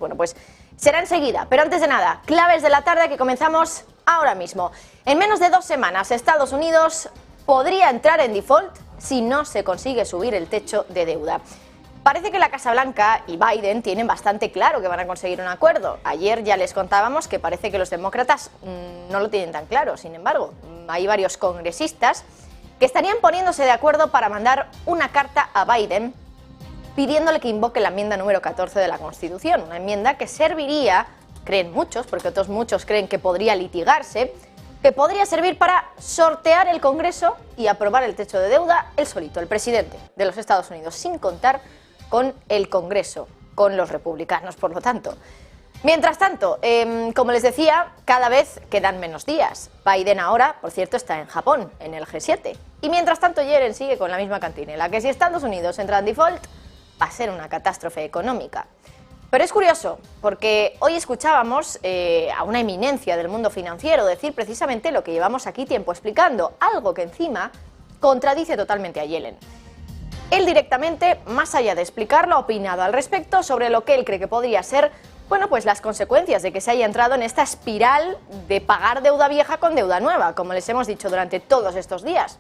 Bueno, pues será enseguida, pero antes de nada, claves de la tarde que comenzamos ahora mismo. En menos de 2 semanas, Estados Unidos podría entrar en default si no se consigue subir el techo de deuda. Parece que la Casa Blanca y Biden tienen bastante claro que van a conseguir un acuerdo. Ayer ya les contábamos que parece que los demócratas no lo tienen tan claro. Sin embargo, hay varios congresistas que estarían poniéndose de acuerdo para mandar una carta a Biden pidiéndole que invoque la enmienda número 14 de la Constitución. Una enmienda que serviría, creen muchos, porque otros muchos creen que podría litigarse, que podría servir para sortear el Congreso y aprobar el techo de deuda él solito, el presidente de los Estados Unidos, sin contar con el Congreso, con los republicanos, por lo tanto. Mientras tanto, como les decía, cada vez quedan menos días. Biden ahora, por cierto, está en Japón, en el G7. Y mientras tanto, Yellen sigue con la misma cantinela, que si Estados Unidos entra en default, va a ser una catástrofe económica. Pero es curioso, porque hoy escuchábamos a una eminencia del mundo financiero decir precisamente lo que llevamos aquí tiempo explicando, algo que encima contradice totalmente a Yellen. Él directamente, más allá de explicarlo, ha opinado al respecto sobre lo que él cree que podría ser, bueno, pues las consecuencias de que se haya entrado en esta espiral de pagar deuda vieja con deuda nueva, como les hemos dicho durante todos estos días.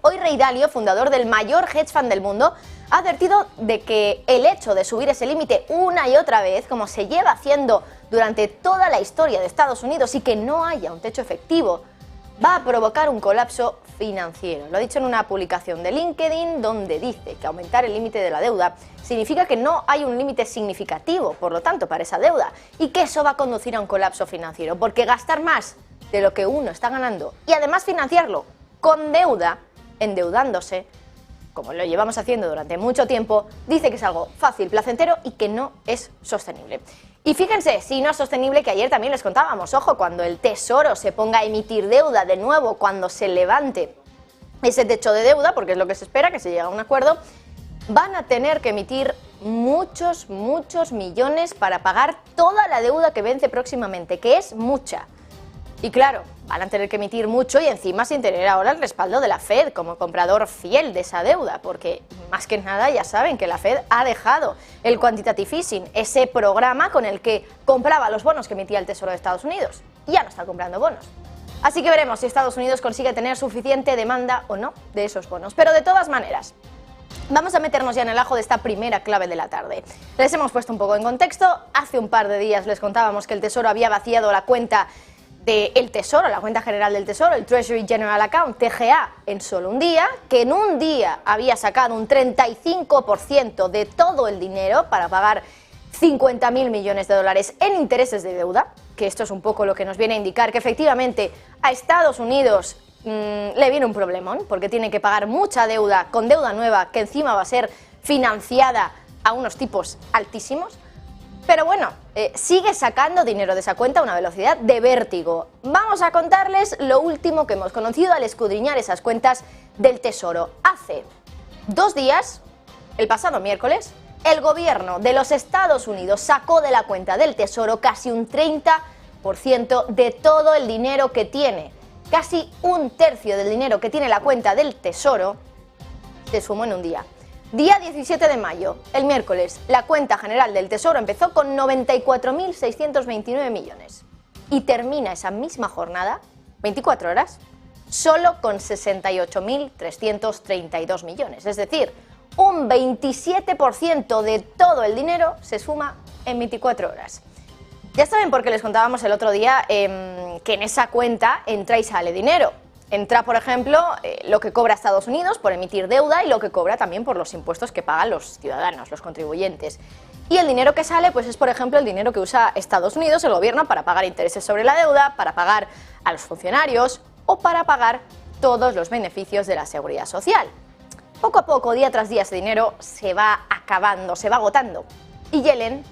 Hoy Ray Dalio, fundador del mayor hedge fund del mundo, ha advertido de que el hecho de subir ese límite una y otra vez, como se lleva haciendo durante toda la historia de Estados Unidos, y que no haya un techo efectivo, va a provocar un colapso financiero. Lo ha dicho en una publicación de LinkedIn donde dice que aumentar el límite de la deuda significa que no hay un límite significativo, por lo tanto, para esa deuda, y que eso va a conducir a un colapso financiero, porque gastar más de lo que uno está ganando y además financiarlo con deuda, endeudándose, como lo llevamos haciendo durante mucho tiempo, dice que es algo fácil, placentero y que no es sostenible. Y fíjense, si no es sostenible, que ayer también les contábamos, ojo, cuando el Tesoro se ponga a emitir deuda de nuevo, cuando se levante ese techo de deuda, porque es lo que se espera, que se llegue a un acuerdo, van a tener que emitir muchos millones para pagar toda la deuda que vence próximamente, que es mucha. Y claro, van a tener que emitir mucho y encima sin tener ahora el respaldo de la Fed como comprador fiel de esa deuda, porque más que nada ya saben que la Fed ha dejado el quantitative easing, ese programa con el que compraba los bonos que emitía el Tesoro de Estados Unidos. Ya no está comprando bonos. Así que veremos si Estados Unidos consigue tener suficiente demanda o no de esos bonos. Pero de todas maneras, vamos a meternos ya en el ajo de esta primera clave de la tarde. Les hemos puesto un poco en contexto. Hace un par de días les contábamos que el Tesoro había vaciado la cuenta del Tesoro, la cuenta general del Tesoro, el Treasury General Account, TGA, en solo un día, que en un día había sacado un 35% de todo el dinero para pagar 50.000 millones de dólares en intereses de deuda, que esto es un poco lo que nos viene a indicar que efectivamente a Estados Unidos le viene un problemón, porque tiene que pagar mucha deuda con deuda nueva que encima va a ser financiada a unos tipos altísimos. Pero bueno, sigue sacando dinero de esa cuenta a una velocidad de vértigo. Vamos a contarles lo último que hemos conocido al escudriñar esas cuentas del Tesoro. Hace 2 días, el pasado miércoles, el gobierno de los Estados Unidos sacó de la cuenta del Tesoro casi un 30% de todo el dinero que tiene. Casi 1/3 del dinero que tiene la cuenta del Tesoro se sumó en un día. Día 17 de mayo, el miércoles, la cuenta general del Tesoro empezó con 94.629 millones y termina esa misma jornada, 24 horas, solo con 68.332 millones. Es decir, un 27% de todo el dinero se suma en 24 horas. Ya saben por qué les contábamos el otro día que en esa cuenta entra y sale dinero. Entra, por ejemplo, lo que cobra Estados Unidos por emitir deuda y lo que cobra también por los impuestos que pagan los ciudadanos, los contribuyentes. Y el dinero que sale, pues es, por ejemplo, el dinero que usa Estados Unidos, el gobierno, para pagar intereses sobre la deuda, para pagar a los funcionarios o para pagar todos los beneficios de la seguridad social. Poco a poco, día tras día, ese dinero se va acabando, se va agotando. Y Yellen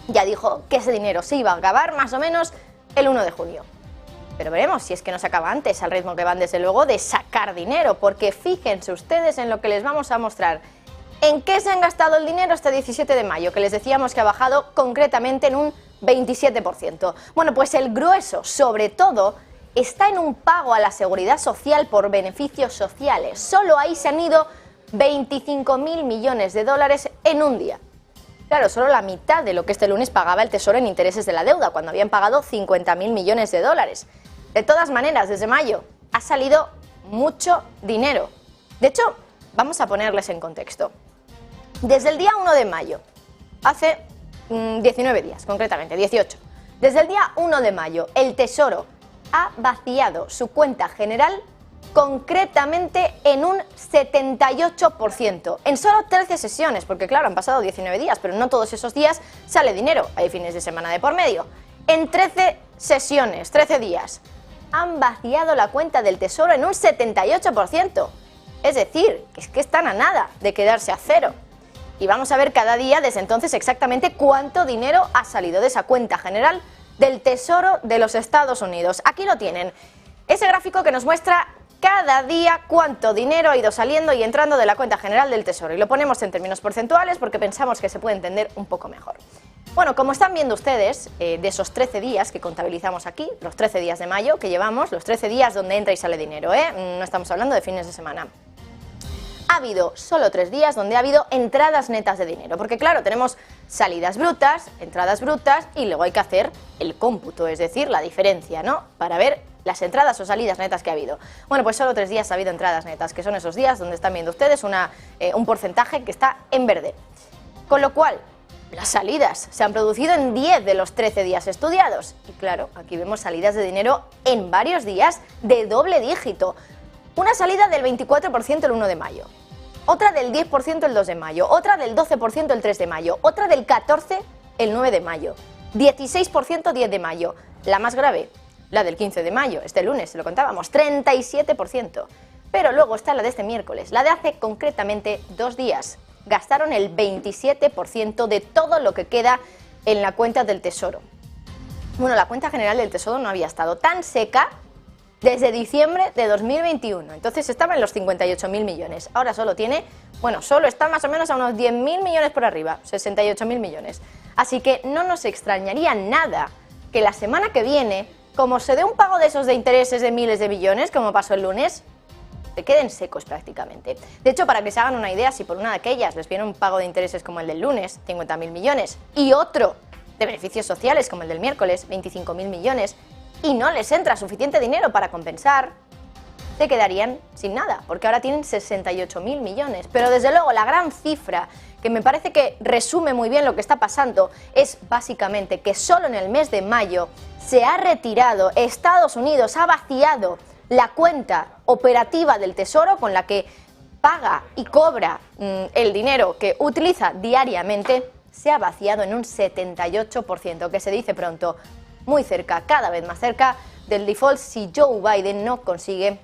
ya dijo que ese dinero se iba a acabar más o menos el 1 de junio. Pero veremos si es que no se acaba antes, al ritmo que van desde luego de sacar dinero, porque fíjense ustedes en lo que les vamos a mostrar. ¿En qué se han gastado el dinero este 17 de mayo? Que les decíamos que ha bajado concretamente en un 27%. Bueno, pues el grueso, sobre todo, está en un pago a la seguridad social por beneficios sociales. Solo ahí se han ido 25.000 millones de dólares en un día. Claro, solo la mitad de lo que este lunes pagaba el Tesoro en intereses de la deuda, cuando habían pagado 50.000 millones de dólares. De todas maneras, desde mayo ha salido mucho dinero. De hecho, vamos a ponerles en contexto. Desde el día 1 de mayo, hace 19 días, concretamente, 18. Desde el día 1 de mayo, el Tesoro ha vaciado su cuenta general concretamente en un 78%, en solo 13 sesiones, porque claro, han pasado 19 días, pero no todos esos días sale dinero, hay fines de semana de por medio. En 13 sesiones, 13 días, han vaciado la cuenta del Tesoro en un 78%. Es decir, es que están a nada de quedarse a cero. Y vamos a ver cada día desde entonces exactamente cuánto dinero ha salido de esa cuenta general del Tesoro de los Estados Unidos. Aquí lo tienen, ese gráfico que nos muestra cada día cuánto dinero ha ido saliendo y entrando de la cuenta general del Tesoro. Y lo ponemos en términos porcentuales porque pensamos que se puede entender un poco mejor. Bueno, como están viendo ustedes, de esos 13 días que contabilizamos aquí, los 13 días de mayo que llevamos, los 13 días donde entra y sale dinero, no estamos hablando de fines de semana. Ha habido solo 3 días donde ha habido entradas netas de dinero, porque claro, tenemos salidas brutas, entradas brutas y luego hay que hacer el cómputo, es decir, la diferencia, ¿no? Para ver las entradas o salidas netas que ha habido. Bueno, pues solo 3 días ha habido entradas netas, que son esos días donde están viendo ustedes un porcentaje que está en verde. Con lo cual, las salidas se han producido en 10 de los 13 días estudiados. Y claro, aquí vemos salidas de dinero en varios días de doble dígito. Una salida del 24% el 1 de mayo, otra del 10% el 2 de mayo, otra del 12% el 3 de mayo, otra del 14% el 9 de mayo, 16% 10 de mayo, la más grave, la del 15 de mayo, este lunes, se lo contábamos, 37%. Pero luego está la de este miércoles, la de hace concretamente 2 días. Gastaron el 27% de todo lo que queda en la cuenta del Tesoro. Bueno, la cuenta general del Tesoro no había estado tan seca desde diciembre de 2021, entonces estaba en los 58.000 millones, ahora solo tiene, bueno, solo está más o menos a unos 10.000 millones por arriba, 68.000 millones. Así que no nos extrañaría nada que la semana que viene, como se dé un pago de esos de intereses de miles de millones, como pasó el lunes, se queden secos prácticamente. De hecho, para que se hagan una idea, si por una de aquellas les viene un pago de intereses como el del lunes, 50.000 millones, y otro de beneficios sociales como el del miércoles, 25.000 millones, y no les entra suficiente dinero para compensar, se quedarían sin nada, porque ahora tienen 68.000 millones. Pero desde luego la gran cifra, que me parece que resume muy bien lo que está pasando, es básicamente que solo en el mes de mayo se ha retirado, Estados Unidos ha vaciado la cuenta operativa del Tesoro con la que paga y cobra el dinero que utiliza diariamente, se ha vaciado en un 78%, que se dice pronto, muy cerca, cada vez más cerca del default si Joe Biden no consigue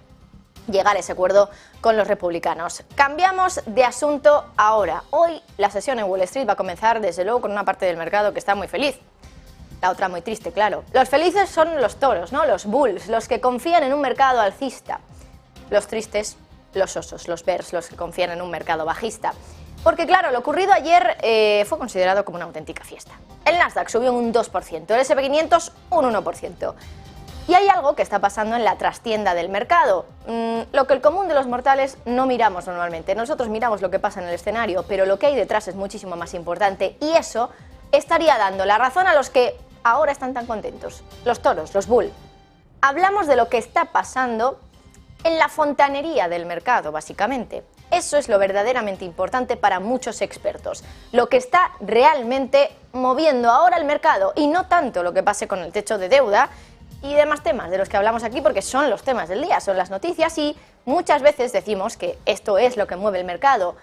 llegar a ese acuerdo con los republicanos. Cambiamos de asunto ahora. Hoy la sesión en Wall Street va a comenzar desde luego con una parte del mercado que está muy feliz. La otra muy triste, claro. Los felices son los toros, ¿no? Los bulls, los que confían en un mercado alcista. Los tristes, los osos, los bears, los que confían en un mercado bajista. Porque claro, lo ocurrido ayer fue considerado como una auténtica fiesta. El Nasdaq subió un 2%, el S&P 500 un 1%. Y hay algo que está pasando en la trastienda del mercado, lo que el común de los mortales no miramos normalmente. Nosotros miramos lo que pasa en el escenario, pero lo que hay detrás es muchísimo más importante y eso estaría dando la razón a los que ahora están tan contentos, los toros, los bull. Hablamos de lo que está pasando en la fontanería del mercado, básicamente. Eso es lo verdaderamente importante para muchos expertos, lo que está realmente moviendo ahora el mercado y no tanto lo que pase con el techo de deuda y demás temas de los que hablamos aquí porque son los temas del día, son las noticias y muchas veces decimos que esto es lo que mueve el mercado.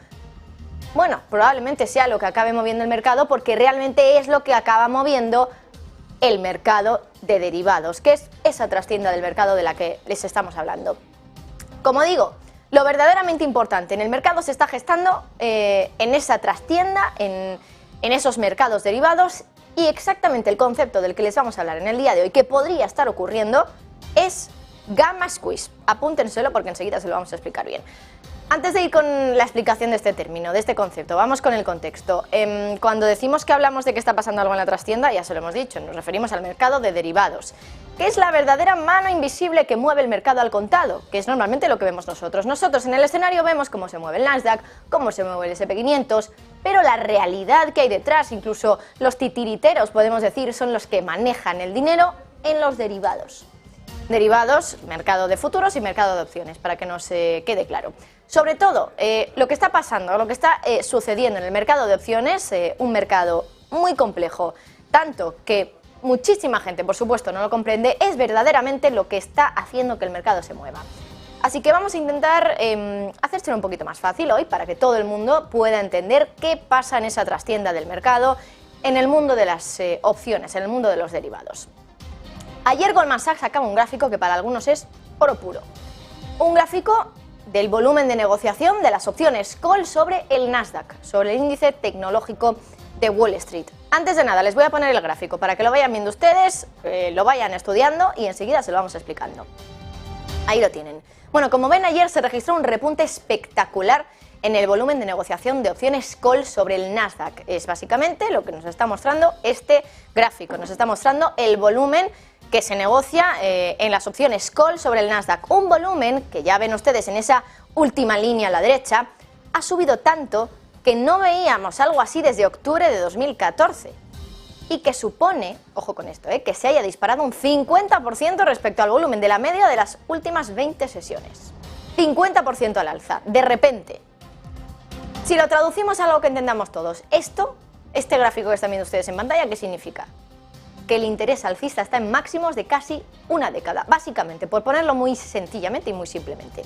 Bueno, probablemente sea lo que acabe moviendo el mercado porque realmente es lo que acaba moviendo el mercado de derivados, que es esa trastienda del mercado de la que les estamos hablando. Como digo, lo verdaderamente importante en el mercado se está gestando en esa trastienda, en esos mercados derivados y exactamente el concepto del que les vamos a hablar en el día de hoy que podría estar ocurriendo es Gamma Squeeze. Apúntenselo porque enseguida se lo vamos a explicar bien. Antes de ir con la explicación de este término, de este concepto, vamos con el contexto. Cuando decimos que hablamos de que está pasando algo en la trastienda, ya se lo hemos dicho, nos referimos al mercado de derivados, que es la verdadera mano invisible que mueve el mercado al contado, que es normalmente lo que vemos nosotros. Nosotros en el escenario vemos cómo se mueve el Nasdaq, cómo se mueve el SP500, pero la realidad que hay detrás, incluso los titiriteros, podemos decir, son los que manejan el dinero en los derivados. Derivados, mercado de futuros y mercado de opciones, para que nos quede claro. Sobre todo, lo que está pasando, lo que está sucediendo en el mercado de opciones, un mercado muy complejo, tanto que muchísima gente, por supuesto, no lo comprende, es verdaderamente lo que está haciendo que el mercado se mueva. Así que vamos a intentar hacérselo un poquito más fácil hoy, para que todo el mundo pueda entender qué pasa en esa trastienda del mercado, en el mundo de las opciones, en el mundo de los derivados. Ayer Goldman Sachs sacaba un gráfico que para algunos es oro puro. Un gráfico del volumen de negociación de las opciones call sobre el Nasdaq, sobre el índice tecnológico de Wall Street. Antes de nada, les voy a poner el gráfico para que lo vayan viendo ustedes, lo vayan estudiando y enseguida se lo vamos explicando. Ahí lo tienen. Bueno, como ven, ayer se registró un repunte espectacular en el volumen de negociación de opciones call sobre el Nasdaq. Es básicamente lo que nos está mostrando este gráfico, nos está mostrando el volumen que se negocia en las opciones call sobre el Nasdaq. Un volumen que ya ven ustedes en esa última línea a la derecha, ha subido tanto que no veíamos algo así desde octubre de 2014 y que supone, ojo con esto, que se haya disparado un 50% respecto al volumen de la media de las últimas 20 sesiones. 50% al alza, de repente. Si lo traducimos a algo que entendamos todos, este gráfico que están viendo ustedes en pantalla, ¿qué significa? Que el interés alcista está en máximos de casi una década, básicamente, por ponerlo muy sencillamente y muy simplemente.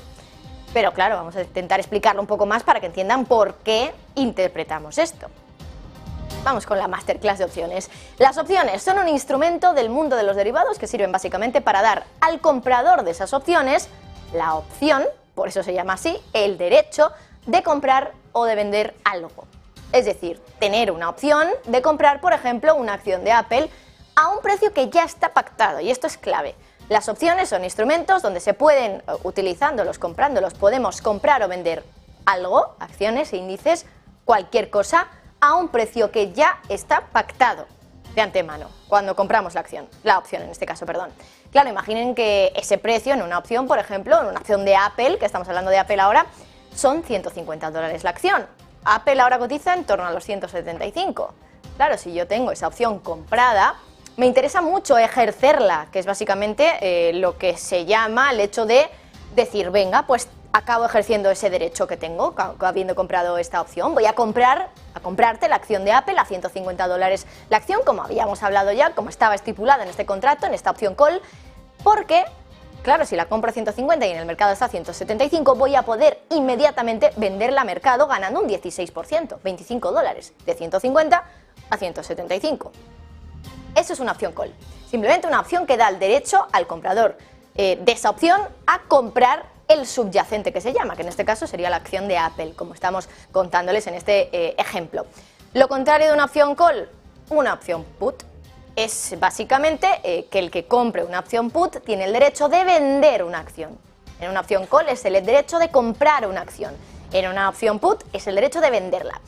Pero claro, vamos a intentar explicarlo un poco más para que entiendan por qué interpretamos esto. Vamos con la masterclass de opciones. Las opciones son un instrumento del mundo de los derivados que sirven básicamente para dar al comprador de esas opciones la opción, por eso se llama así, el derecho de comprar o de vender algo. Es decir, tener una opción de comprar, por ejemplo, una acción de Apple a un precio que ya está pactado, y esto es clave. Las opciones son instrumentos donde se pueden, utilizándolos, comprándolos, podemos comprar o vender algo, acciones, índices, cualquier cosa, a un precio que ya está pactado de antemano, cuando compramos la opción en este caso, perdón. Claro, imaginen que ese precio en una opción, por ejemplo, en una acción de Apple, que estamos hablando de Apple ahora, son $150 la acción. Apple ahora cotiza en torno a los 175. Claro, si yo tengo esa opción comprada, me interesa mucho ejercerla, que es básicamente lo que se llama el hecho de decir, venga, pues acabo ejerciendo ese derecho que tengo, habiendo comprado esta opción. Voy a comprarte la acción de Apple a $150 la acción, como habíamos hablado ya, como estaba estipulada en este contrato, en esta opción call, porque, claro, si la compro a 150 y en el mercado está a 175, voy a poder inmediatamente venderla a mercado ganando un 16%, $25, de 150 a 175. Eso es una opción call, simplemente una opción que da el derecho al comprador de esa opción a comprar el subyacente que se llama, que en este caso sería la acción de Apple, como estamos contándoles en este ejemplo. Lo contrario de una opción call, una opción put, es básicamente que el que compre una opción put tiene el derecho de vender una acción. En una opción call es el derecho de comprar una acción, en una opción put es el derecho de venderla.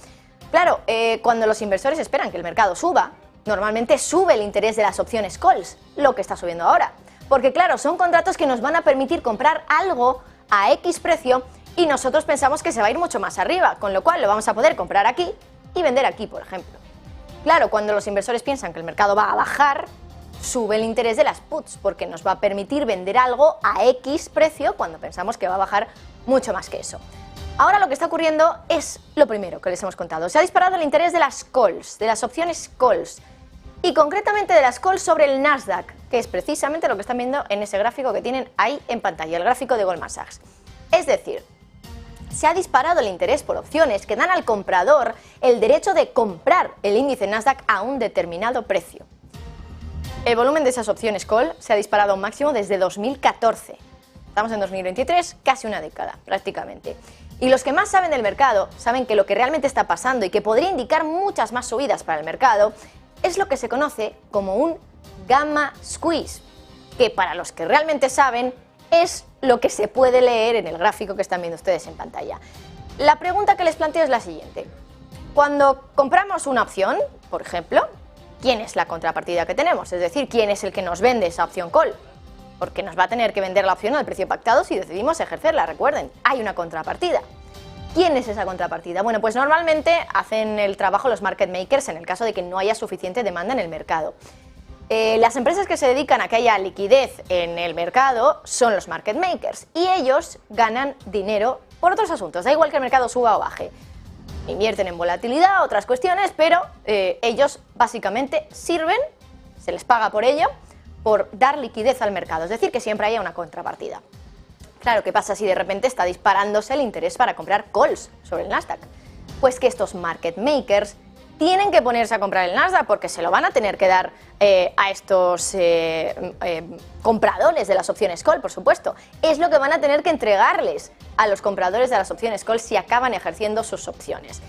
Claro, cuando los inversores esperan que el mercado suba, normalmente sube el interés de las opciones calls, lo que está subiendo ahora. Porque claro, son contratos que nos van a permitir comprar algo a X precio y nosotros pensamos que se va a ir mucho más arriba, con lo cual lo vamos a poder comprar aquí y vender aquí, por ejemplo. Claro, cuando los inversores piensan que el mercado va a bajar, sube el interés de las puts, porque nos va a permitir vender algo a X precio cuando pensamos que va a bajar mucho más que eso. Ahora lo que está ocurriendo es lo primero que les hemos contado. Se ha disparado el interés de las calls, de las opciones calls, y concretamente de las calls sobre el Nasdaq, que es precisamente lo que están viendo en ese gráfico que tienen ahí en pantalla, el gráfico de Goldman Sachs. Es decir, se ha disparado el interés por opciones que dan al comprador el derecho de comprar el índice Nasdaq a un determinado precio. El volumen de esas opciones call se ha disparado a un máximo desde 2014. Estamos en 2023, casi una década prácticamente. Y los que más saben del mercado saben que lo que realmente está pasando y que podría indicar muchas más subidas para el mercado es lo que se conoce como un gamma squeeze, que para los que realmente saben es lo que se puede leer en el gráfico que están viendo ustedes en pantalla. La pregunta que les planteo es la siguiente. Cuando compramos una opción, por ejemplo, ¿quién es la contrapartida que tenemos? Es decir, ¿quién es el que nos vende esa opción call? Porque nos va a tener que vender la opción al precio pactado si decidimos ejercerla, recuerden, hay una contrapartida. ¿Quién es esa contrapartida? Bueno, pues normalmente hacen el trabajo los market makers en el caso de que no haya suficiente demanda en el mercado. Las empresas que se dedican a que haya liquidez en el mercado son los market makers y ellos ganan dinero por otros asuntos, da igual que el mercado suba o baje. Invierten en volatilidad, otras cuestiones, pero ellos básicamente sirven, se les paga por ello, por dar liquidez al mercado, es decir, que siempre haya una contrapartida. Claro, ¿qué pasa si de repente está disparándose el interés para comprar calls sobre el Nasdaq? Pues que estos market makers tienen que ponerse a comprar el Nasdaq porque se lo van a tener que dar a estos compradores de las opciones call, por supuesto. Es lo que van a tener que entregarles a los compradores de las opciones call si acaban ejerciendo sus opciones.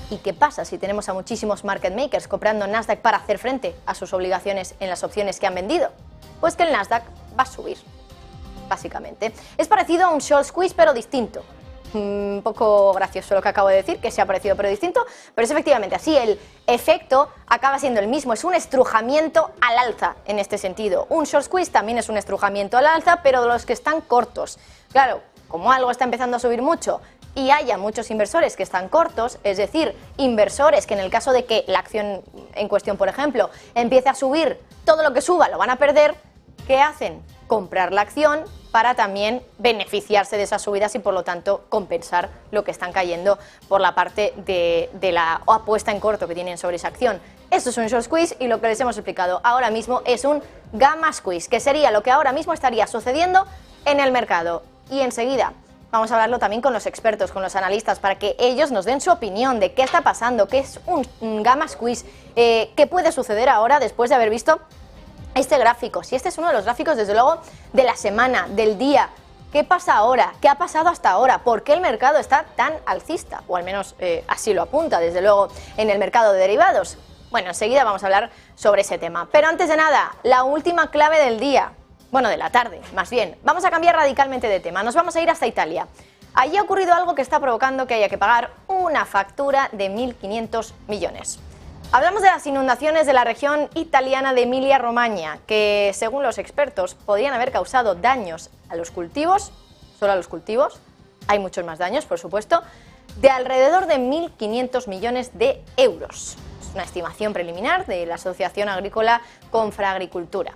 ¿Y qué pasa si tenemos a muchísimos market makers comprando Nasdaq para hacer frente a sus obligaciones en las opciones que han vendido? Pues que el Nasdaq va a subir, básicamente. Es parecido a un short squeeze, pero distinto. Un poco gracioso lo que acabo de decir, que sea parecido pero distinto, pero es efectivamente así, el efecto acaba siendo el mismo, es un estrujamiento al alza en este sentido. Un short squeeze también es un estrujamiento al alza, pero de los que están cortos. Claro, como algo está empezando a subir mucho y haya muchos inversores que están cortos, es decir, inversores que en el caso de que la acción en cuestión, por ejemplo, empiece a subir, todo lo que suba lo van a perder, ¿qué hacen? Comprar la acción para también beneficiarse de esas subidas y por lo tanto compensar lo que están cayendo por la parte de la apuesta en corto que tienen sobre esa acción. Esto es un short squeeze y lo que les hemos explicado ahora mismo es un gamma squeeze, que sería lo que ahora mismo estaría sucediendo en el mercado. Y enseguida vamos a hablarlo también con los expertos, con los analistas, para que ellos nos den su opinión de qué está pasando, qué es un gamma squeeze, qué puede suceder ahora después de haber visto este gráfico. Si este es uno de los gráficos, desde luego, de la semana, del día. ¿Qué pasa ahora? ¿Qué ha pasado hasta ahora? ¿Por qué el mercado está tan alcista? O al menos así lo apunta, desde luego, en el mercado de derivados. Bueno, enseguida vamos a hablar sobre ese tema. Pero antes de nada, la última clave del día. Bueno, de la tarde, más bien. Vamos a cambiar radicalmente de tema. Nos vamos a ir hasta Italia. Allí ha ocurrido algo que está provocando que haya que pagar una factura de 1.500 millones. Hablamos de las inundaciones de la región italiana de Emilia-Romagna, que según los expertos podrían haber causado daños a los cultivos, solo a los cultivos, hay muchos más daños por supuesto, de alrededor de 1.500 millones de euros. Es una estimación preliminar de la Asociación Agrícola Confagricoltura.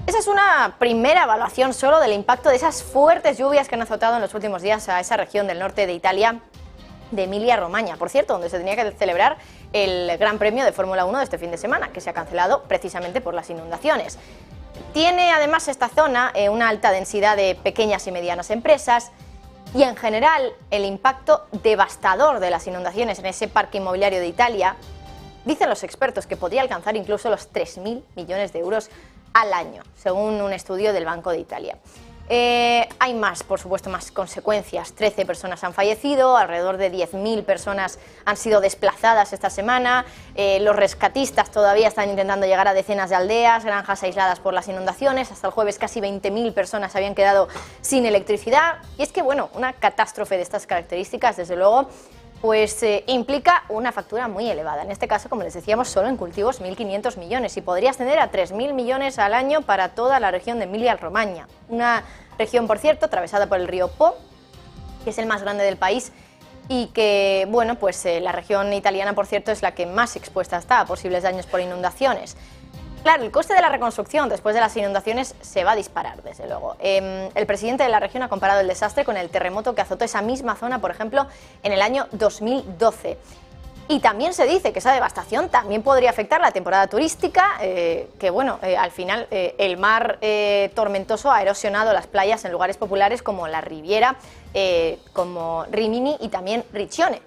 Esa es una primera evaluación solo del impacto de esas fuertes lluvias que han azotado en los últimos días a esa región del norte de Italia, de Emilia-Romagna, por cierto, donde se tenía que celebrar el Gran Premio de Fórmula 1 de este fin de semana, que se ha cancelado precisamente por las inundaciones. Tiene además esta zona una alta densidad de pequeñas y medianas empresas y en general el impacto devastador de las inundaciones en ese parque inmobiliario de Italia, dicen los expertos que podría alcanzar incluso los 3.000 millones de euros al año, según un estudio del Banco de Italia. Hay más, por supuesto, más consecuencias. 13 personas han fallecido, alrededor de 10.000 personas han sido desplazadas esta semana. Los rescatistas todavía están intentando llegar a decenas de aldeas, granjas aisladas por las inundaciones. Hasta el jueves casi 20.000 personas habían quedado sin electricidad. Y es que, bueno, una catástrofe de estas características, desde luego, pues implica una factura muy elevada. En este caso, como les decíamos, solo en cultivos 1.500 millones y podría ascender a 3.000 millones al año para toda la región de Emilia-Romagna. Una región, por cierto, atravesada por el río Po, que es el más grande del país y que, bueno, pues la región italiana, por cierto, es la que más expuesta está a posibles daños por inundaciones. Claro, el coste de la reconstrucción después de las inundaciones se va a disparar, desde luego. El presidente de la región ha comparado el desastre con el terremoto que azotó esa misma zona, por ejemplo, en el año 2012. Y también se dice que esa devastación también podría afectar la temporada turística, que bueno, al final el mar tormentoso ha erosionado las playas en lugares populares como la Riviera, como Rimini y también Riccione.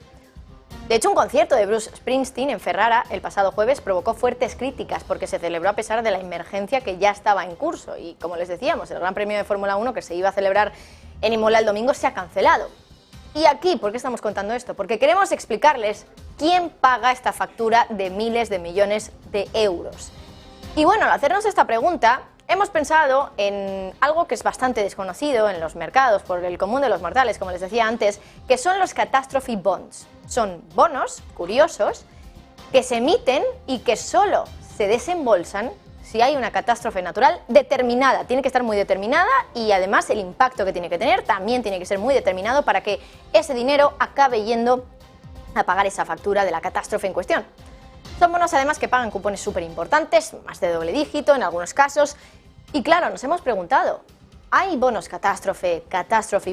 De hecho, un concierto de Bruce Springsteen en Ferrara el pasado jueves provocó fuertes críticas porque se celebró a pesar de la emergencia que ya estaba en curso. Y como les decíamos, el Gran Premio de Fórmula 1 que se iba a celebrar en Imola el domingo se ha cancelado. Y aquí, ¿por qué estamos contando esto? Porque queremos explicarles quién paga esta factura de miles de millones de euros. Y bueno, al hacernos esta pregunta, hemos pensado en algo que es bastante desconocido en los mercados por el común de los mortales, como les decía antes, que son los catastrophe bonds. Son bonos curiosos que se emiten y que solo se desembolsan si hay una catástrofe natural determinada. Tiene que estar muy determinada y además el impacto que tiene que tener también tiene que ser muy determinado para que ese dinero acabe yendo a pagar esa factura de la catástrofe en cuestión. Son bonos además que pagan cupones súper importantes, más de doble dígito en algunos casos. Y claro, nos hemos preguntado, ¿hay bonos catástrofe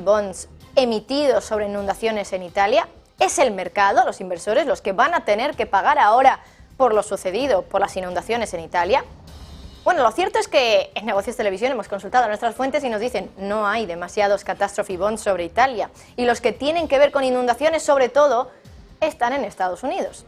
bonds emitidos sobre inundaciones en Italia? ¿Es el mercado, los inversores, los que van a tener que pagar ahora por lo sucedido por las inundaciones en Italia? Bueno, lo cierto es que en Negocios Televisión hemos consultado a nuestras fuentes y nos dicen no hay demasiados catastrophe bonds sobre Italia y los que tienen que ver con inundaciones sobre todo están en Estados Unidos.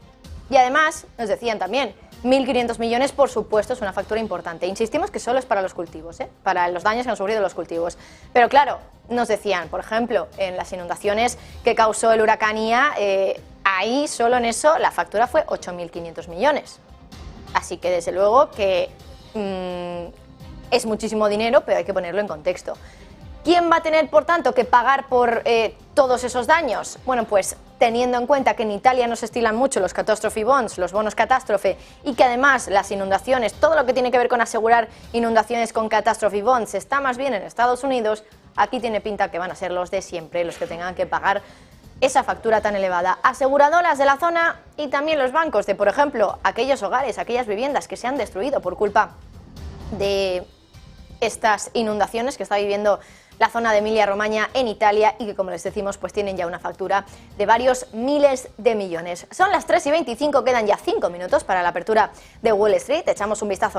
Y además nos decían también 1.500 millones por supuesto es una factura importante. Insistimos que solo es para los cultivos, para los daños que han sufrido los cultivos. Pero claro, nos decían, por ejemplo, en las inundaciones que causó el huracán Ia, ahí solo en eso la factura fue 8.500 millones. Así que desde luego que es muchísimo dinero, pero hay que ponerlo en contexto. ¿Quién va a tener, por tanto, que pagar por todos esos daños? Bueno, pues teniendo en cuenta que en Italia no se estilan mucho los catastrophe bonds, los bonos catástrofe, y que además las inundaciones, todo lo que tiene que ver con asegurar inundaciones con catastrophe bonds está más bien en Estados Unidos, aquí tiene pinta que van a ser los de siempre los que tengan que pagar esa factura tan elevada. Aseguradoras de la zona y también los bancos de, por ejemplo, aquellos hogares, aquellas viviendas que se han destruido por culpa de estas inundaciones que está viviendo la zona de Emilia-Romagna en Italia y que, como les decimos, pues tienen ya una factura de varios miles de millones. Son las 3:25, quedan ya 5 minutos para la apertura de Wall Street. Echamos un vistazo